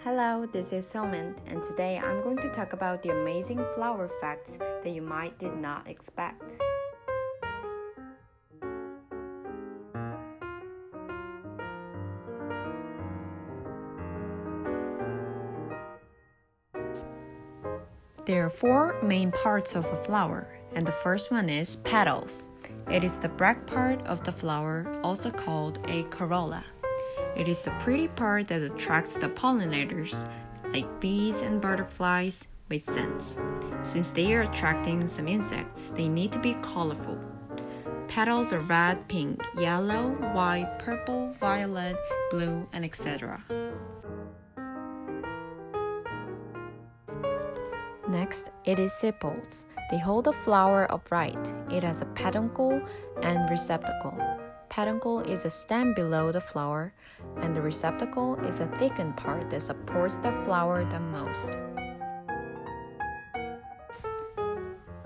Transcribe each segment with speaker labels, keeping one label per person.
Speaker 1: Hello, this is Somin, and today I'm going to talk about the amazing flower facts that you might did not expect. There are four main parts of a flower, and the first one is petals. It is the black part of the flower, also called a corolla. It is the pretty part that attracts the pollinators, like bees and butterflies, with scents. Since they are attracting some insects, they need to be colorful. Petals are red, pink, yellow, white, purple, violet, blue, and etc. Next, it is sepals. They hold the flower upright. It has a peduncle and receptacle. Peduncle is a stem below the flower, and the receptacle is a thickened part that supports the flower the most.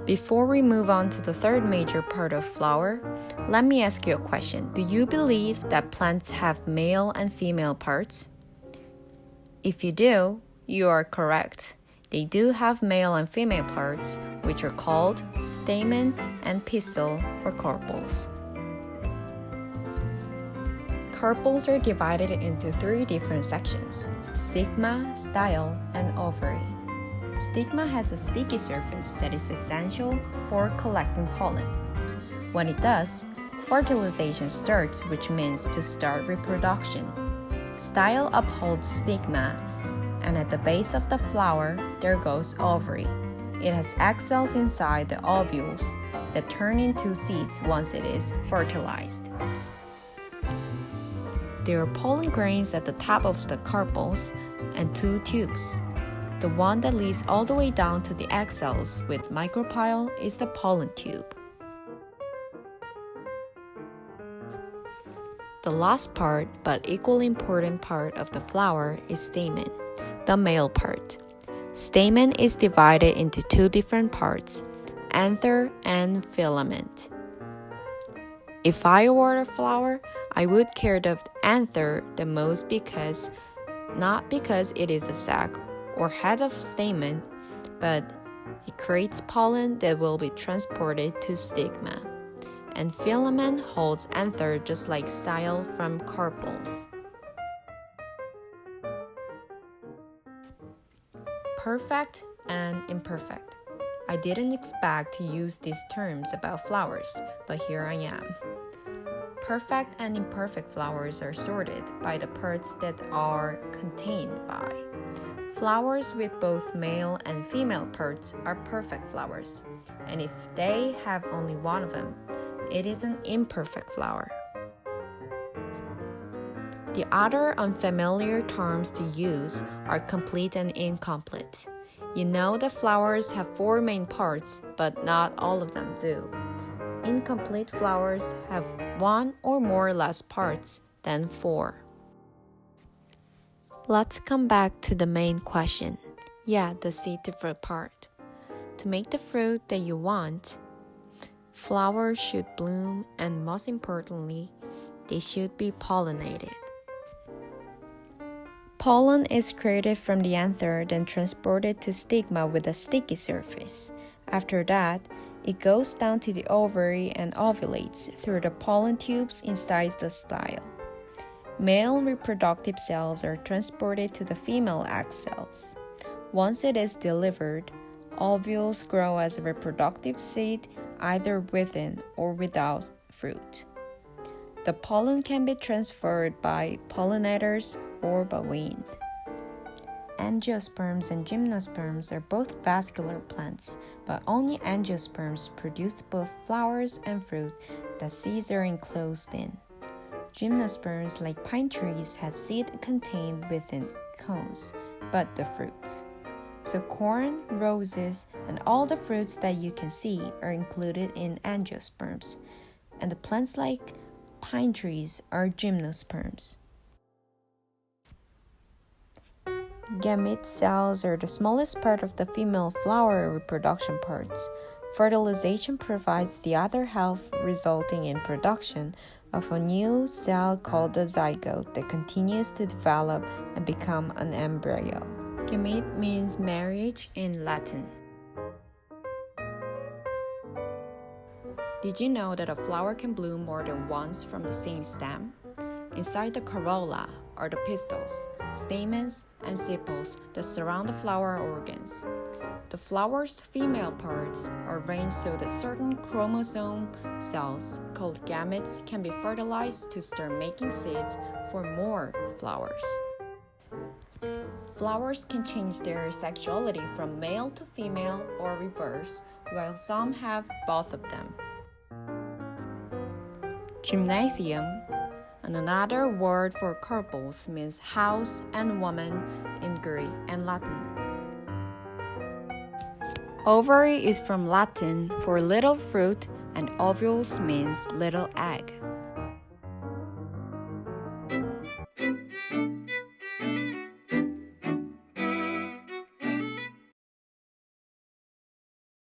Speaker 1: Before we move on to the third major part of flower, let me ask you a question. Do you believe that plants have male and female parts? If you do, you are correct. They do have male and female parts, which are called stamen and pistil or carpels. Carpels are divided into three different sections: stigma, style, and ovary. Stigma has a sticky surface that is essential for collecting pollen. When it does, fertilization starts, which means to start reproduction. Style upholds stigma, and at the base of the flower, there goes ovary. It has egg cells inside the ovules that turn into seeds once it is fertilized. There are pollen grains at the top of the carpels and two tubes. The one that leads all the way down to the egg cells with micropyle is the pollen tube. The last part, but equally important part of the flower is stamen, the male part. Stamen is divided into two different parts, anther and filament. If I were a flower, I would care the anther the most not because it is a sac or head of stamen, but it creates pollen that will be transported to stigma. And filament holds anther just like style from carpels. Perfect and imperfect. I didn't expect to use these terms about flowers, but here I am. Perfect and imperfect flowers are sorted by the parts that are contained by. Flowers with both male and female parts are perfect flowers, and if they have only one of them, it is an imperfect flower. The other unfamiliar terms to use are complete and incomplete. You know that flowers have four main parts, but not all of them do. Incomplete flowers have one or more less parts than four. Let's come back to the main question. The seed to fruit part. To make the fruit that you want, flowers should bloom, and most importantly, they should be pollinated. Pollen is created from the anther, then transported to stigma with a sticky surface. After that, it goes down to the ovary and ovulates through the pollen tubes inside the style. Male reproductive cells are transported to the female egg cells. Once it is delivered, ovules grow as a reproductive seed either within or without fruit. The pollen can be transferred by pollinators or by wind. Angiosperms and Gymnosperms are both vascular plants, but only Angiosperms produce both flowers and fruit that seeds are enclosed in. Gymnosperms, like pine trees, have seed contained within cones, but the fruits. So corn, roses, and all the fruits that you can see are included in Angiosperms, and the plants like pine trees are Gymnosperms. Gamete cells are the smallest part of the female flower reproduction parts. Fertilization provides the other half, resulting in production of a new cell called the zygote that continues to develop and become an embryo. Gamete means marriage in Latin. Did you know that a flower can bloom more than once from the same stem? Inside the corolla are the pistils, stamens, and sepals that surround the flower organs. The flower's female parts are arranged so that certain chromosome cells, called gametes, can be fertilized to start making seeds for more flowers. Flowers can change their sexuality from male to female or reverse, while some have both of them. Gymnasium, and another word for carpels, means house and woman in Greek and Latin. Ovary is from Latin for little fruit, and ovules means little egg.